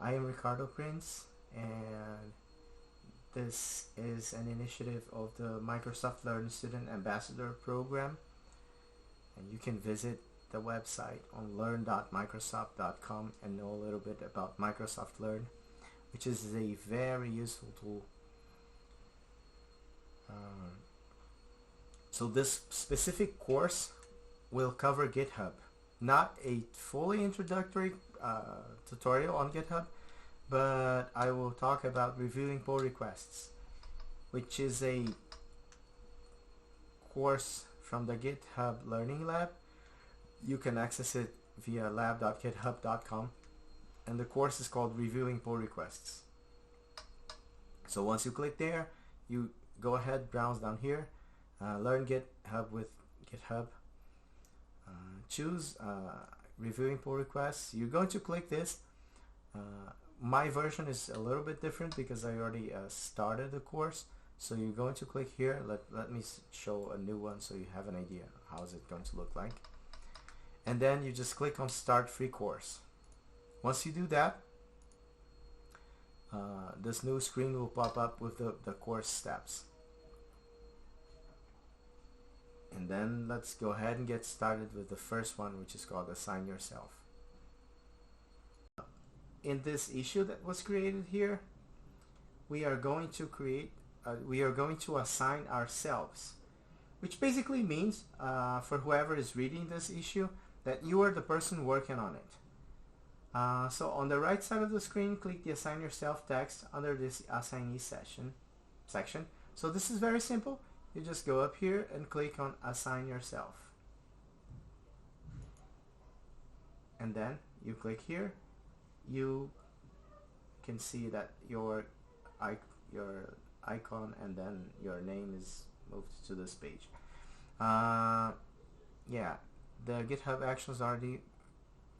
I am Ricardo Prince, and this is an initiative of the Microsoft Learn Student Ambassador Program, and you can visit the website on learn.microsoft.com and know a little bit about Microsoft Learn, which is a very useful tool. So this specific course will cover GitHub, not a fully introductory tutorial on GitHub, but I will talk about reviewing pull requests, which is a course from the GitHub Learning Lab. You can access it via lab.github.com, and the course is called Reviewing Pull Requests. So once you click there, you go ahead, browse down here, learn GitHub with GitHub, choose Reviewing Pull Requests. You're going to click this. My version is a little bit different because I already started the course. So you're going to click here. Let me show a new one so you have an idea how is it going to look like. And then you just click on Start Free Course. Once you do that, this new screen will pop up with the course steps. And then let's go ahead and get started with the first one, which is called Assign Yourself. In this issue that was created here, we are going to assign ourselves, which basically means for whoever is reading this issue that you are the person working on it. So on the right side of the screen, click the Assign Yourself text under this Assignee section. So this is very simple. You just go up here and click on Assign Yourself. And then you click here. You can see that your icon and then your name is moved to this page. Yeah, the GitHub Actions already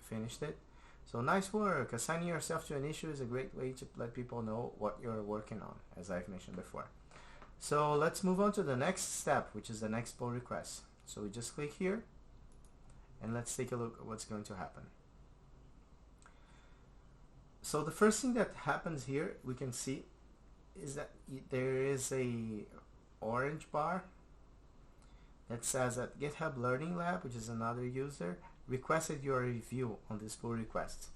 finished it. So nice work. Assigning yourself to an issue is a great way to let people know what you're working on, as I've mentioned before. So let's move on to the next step, which is the next pull request. So we just click here and let's take a look at what's going to happen. So the first thing that happens here, we can see, is that there is a orange bar that says that GitHub Learning Lab, which is another user, requested your review on this pull request.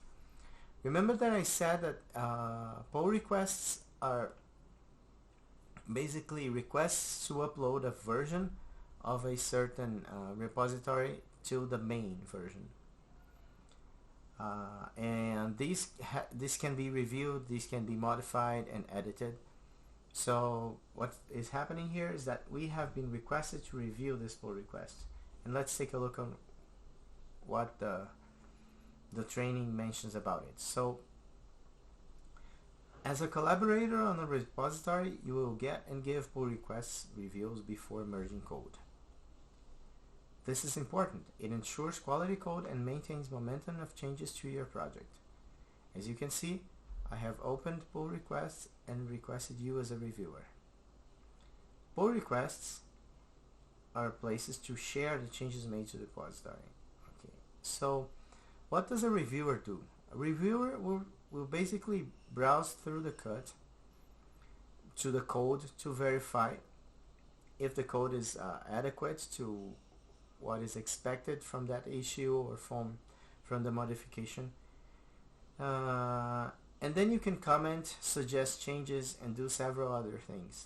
Remember that I said that pull requests are basically requests to upload a version of a certain repository to the main version. And this can be reviewed, these can be modified and edited. So what is happening here is that we have been requested to review this pull request. And let's take a look on what the training mentions about it. So as a collaborator on a repository, you will get and give pull requests reviews before merging code. This is important. It ensures quality code and maintains momentum of changes to your project. As you can see, I have opened pull requests and requested you as a reviewer. Pull requests are places to share the changes made to the repository. Okay, so what does a reviewer do? A reviewer will basically browse through the code to verify if the code is adequate to what is expected from that issue or from the modification. And then you can comment, suggest changes, and do several other things.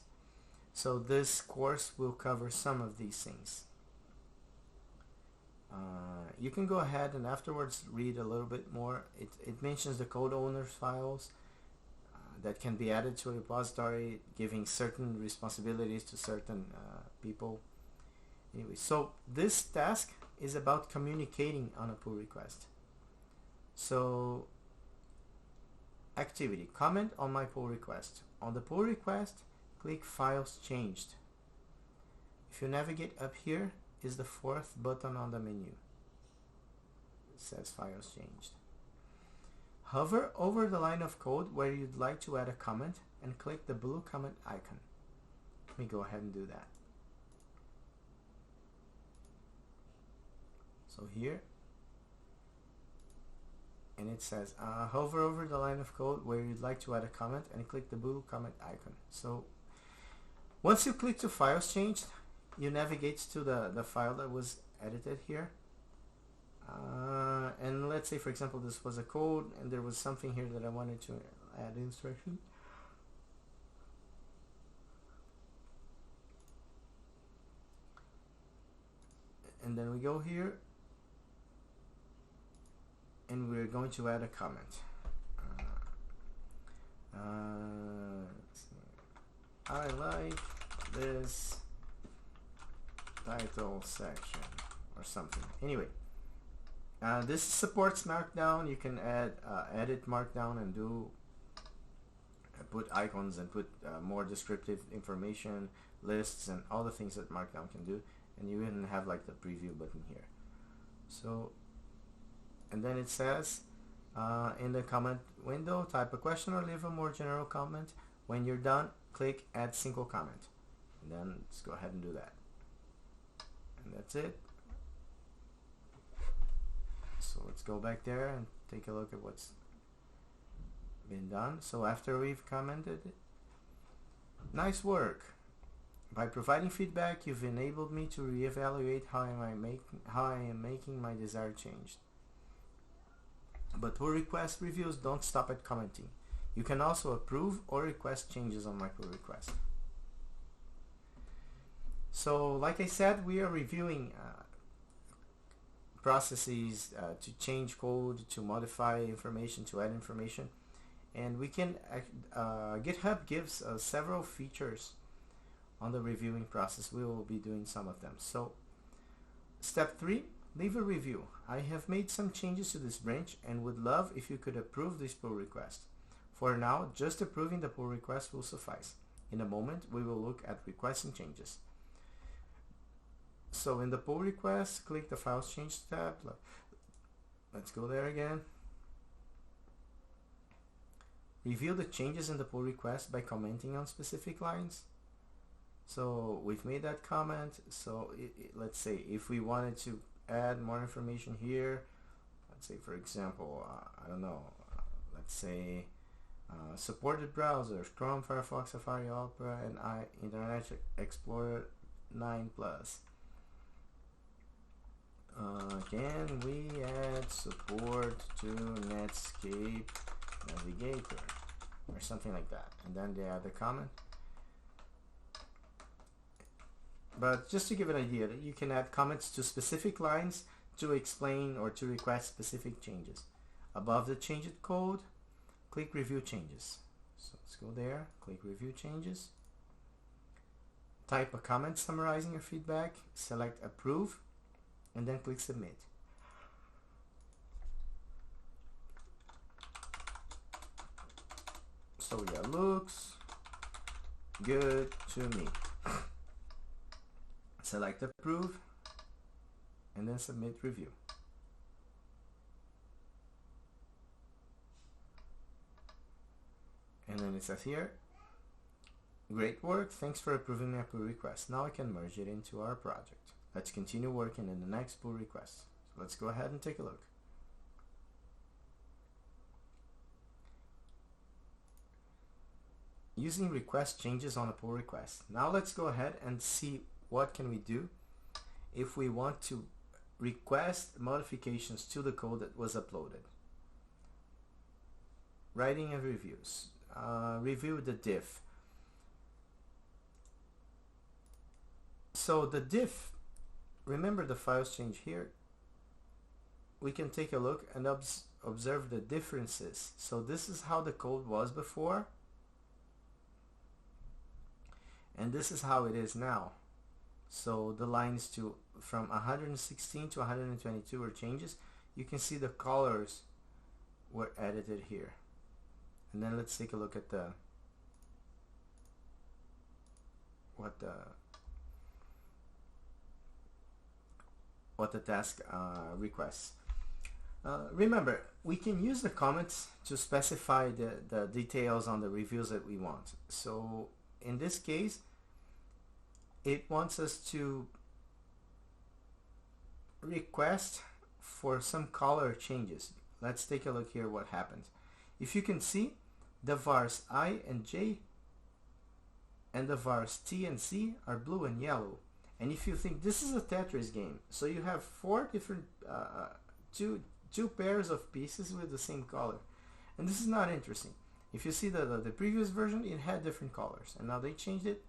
So this course will cover some of these things. You can go ahead and afterwards read a little bit more. It mentions the code owners files that can be added to a repository, giving certain responsibilities to certain people. Anyway, so this task is about communicating on a pull request. So activity, comment on my pull request. On the pull request, click Files Changed. If you navigate up here, is the fourth button on the menu. It says Files Changed. Hover over the line of code where you'd like to add a comment and click the blue comment icon. Let me go ahead and do that. So here and it says hover over the line of code where you'd like to add a comment and click the blue comment icon. So once you click to files changed, you navigate to the file that was edited here. And let's say, for example, this was a code and there was something here that I wanted to add instruction. And then we go here and we're going to add a comment. I like this title section or something. Anyway, this supports Markdown. You can add edit Markdown and do put icons and put more descriptive information, lists, and all the things that Markdown can do. And you even have like the preview button here. So, and then it says in the comment window, type a question or leave a more general comment. When you're done, click add single comment, and then let's go ahead and do that. And that's it. So let's go back there and take a look at what's been done. So after we've commented, nice work. By providing feedback, you've enabled me to reevaluate how I am making my desired change. But pull request reviews don't stop at commenting. You can also approve or request changes on my pull request. So like I said, we are reviewing processes to change code, to modify information, to add information. And we can, GitHub gives several features on the reviewing process. We will be doing some of them. So step 3, leave a review. I have made some changes to this branch and would love if you could approve this pull request. For now, just approving the pull request will suffice. In a moment, we will look at requests and changes. So in the pull request, click the Files Change tab. Let's go there again. Review the changes in the pull request by commenting on specific lines. So we've made that comment. So let's say if we wanted to add more information here, let's say for example, I don't know, let's say supported browsers, Chrome, Firefox, Safari, Opera, and Internet Explorer 9+. Can we add support to Netscape Navigator or something like that? And then they add the comment. But just to give an idea, that you can add comments to specific lines to explain or to request specific changes. Above the changed code, click Review Changes. So let's go there, click Review Changes. Type a comment summarizing your feedback, select Approve, and then click Submit. So yeah, looks good to me. Select Approve, and then Submit Review. And then it says here, great work, thanks for approving my pull request. Now I can merge it into our project. Let's continue working in the next pull request. So let's go ahead and take a look. Using request changes on a pull request. Now let's go ahead and see what can we do if we want to request modifications to the code that was uploaded. Writing and reviews. Review the diff. So the diff, remember the files change here. We can take a look and observe the differences. So this is how the code was before, and this is how it is now. So the lines from 116 to 122 were changes. You can see the colors were edited here. And then let's take a look at what the task requests. Remember, we can use the comments to specify the details on the reviews that we want. So in this case, it wants us to request for some color changes. let's take a look here what happens. If you can see, the vars I and j and the vars t and c are blue and yellow. And if you think this is a Tetris game, so you have four different two pairs of pieces with the same color, and this is not interesting. If you see the previous version, it had different colors, and now they changed it.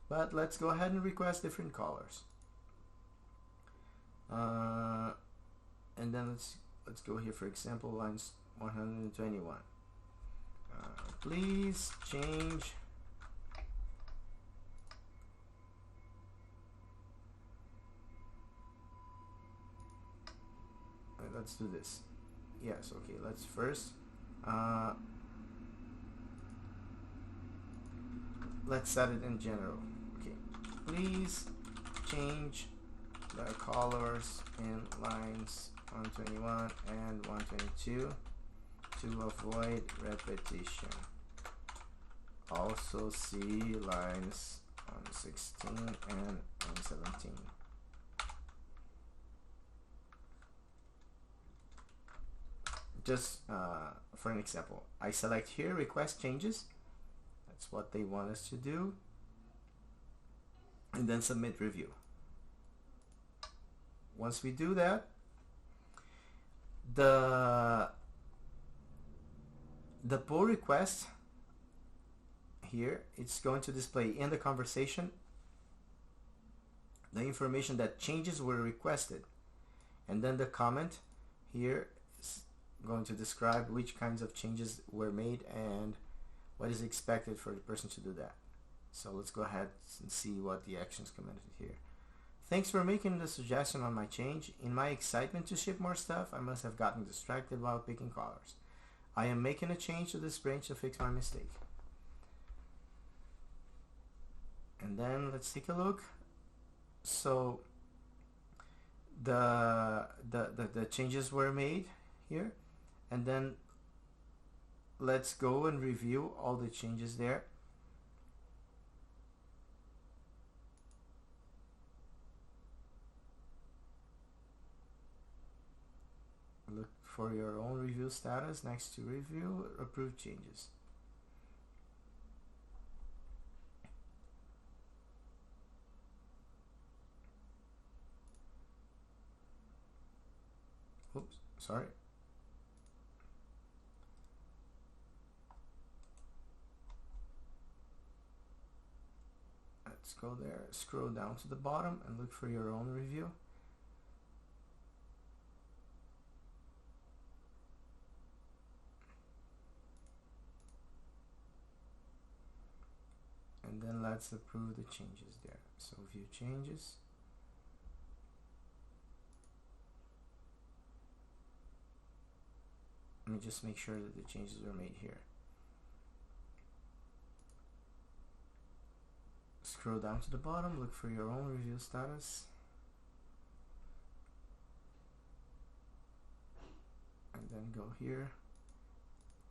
But let's go ahead and request different colors. And then let's go here, for example, lines 121. Please change let's do this. Yes, okay, let's first let's set it in general. Okay, please change the colors in lines 121 and 122 to avoid repetition. Also see lines 116 and 117. Just for an example, I select here request changes. That's what they want us to do, and then submit review. Once we do that, the pull request here, it's going to display in the conversation the information that changes were requested, and then the comment here is going to describe which kinds of changes were made and what is expected for the person to do that. So let's go ahead and see what the actions commented here. Thanks for making the suggestion on my change. In my excitement to ship more stuff, I must have gotten distracted while picking colors. I am making a change to this branch to fix my mistake. And then let's take a look. So the changes were made here, and then let's go and review all the changes there. Look for your own review status next to review approved changes. Oops, sorry. Let's go there, scroll down to the bottom and look for your own review. And then let's approve the changes there. So view changes. Let me just make sure that the changes were made here. Scroll down to the bottom, look for your own review status. And then go here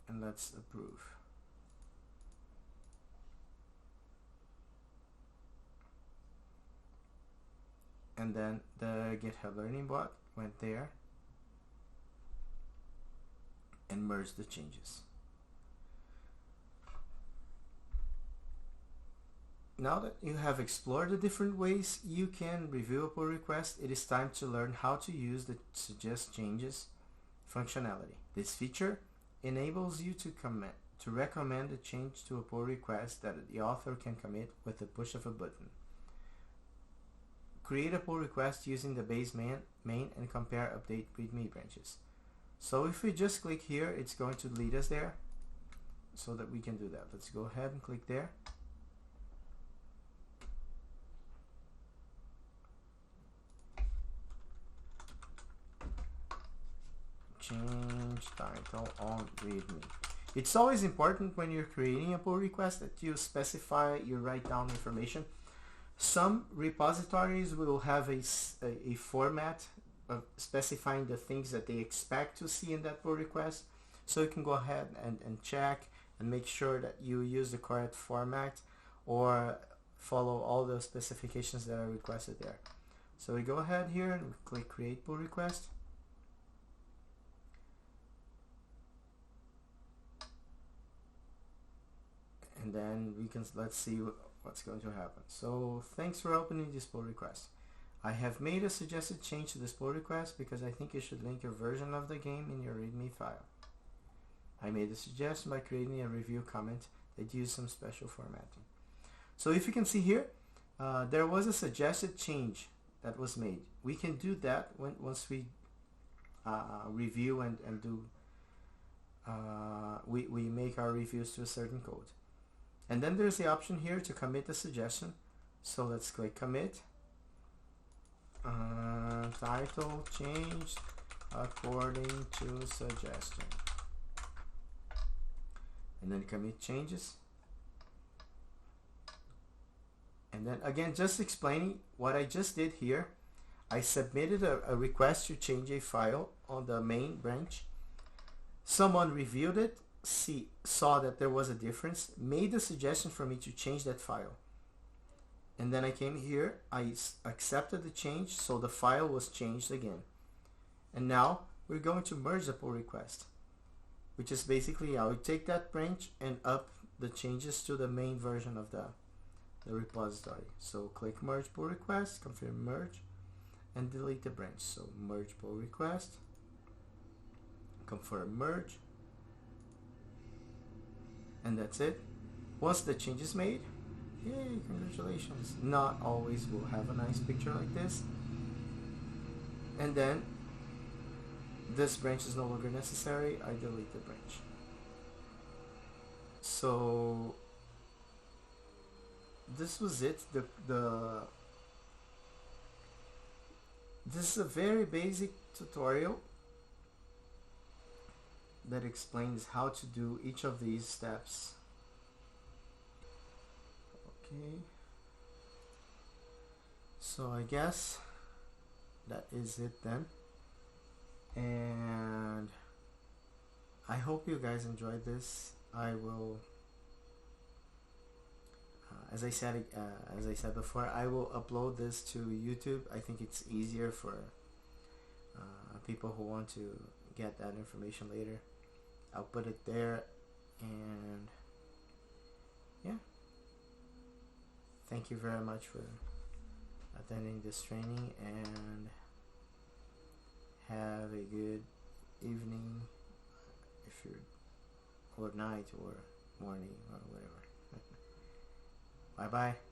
and let's approve. And then the GitHub Learning bot went there and merged the changes. Now that you have explored the different ways you can review a pull request, it is time to learn how to use the suggest changes functionality. This feature enables you to recommend a change to a pull request that the author can commit with the push of a button. Create a pull request using the base main and compare update readme branches. So if we just click here, it's going to lead us there so that we can do that. Let's go ahead and click there. Change title on readme. It's always important when you're creating a pull request that you specify your Writedown information. Some repositories will have a format of specifying the things that they expect to see in that pull request. So you can go ahead and check and make sure that you use the correct format or follow all the specifications that are requested there. So we go ahead here and click create pull request. and then let's see what's going to happen. So thanks for opening this pull request. I have made a suggested change to this pull request because I think you should link your version of the game in your readme file. I made a suggestion by creating a review comment that used some special formatting. So if you can see here, there was a suggested change that was made. We can do that once we review and do we make our reviews to a certain code. And then there's the option here to commit the suggestion. So let's click commit. Title changed according to suggestion. And then commit changes. And then again, just explaining what I just did here. I submitted a request to change a file on the main branch. Someone reviewed it, saw that there was a difference, made a suggestion for me to change that file. And then I came here, I accepted the change, so the file was changed again. And now we're going to merge the pull request, which is basically I would take that branch and up the changes to the main version of the repository. So click merge pull request, confirm merge, and delete the branch. So merge pull request, confirm merge, and that's it. Once the change is made, yay, congratulations. Not always will have a nice picture like this. And then this branch is no longer necessary. I delete the branch. So this was it. This is a very basic tutorial that explains how to do each of these steps. Okay, so I guess that is it then, and I hope you guys enjoyed this. I will, as I said before, I will upload this to YouTube. I think it's easier for people who want to get that information later. I'll put it there, and yeah. Thank you very much for attending this training, and have a good evening if you're, or night or morning or whatever. Bye bye.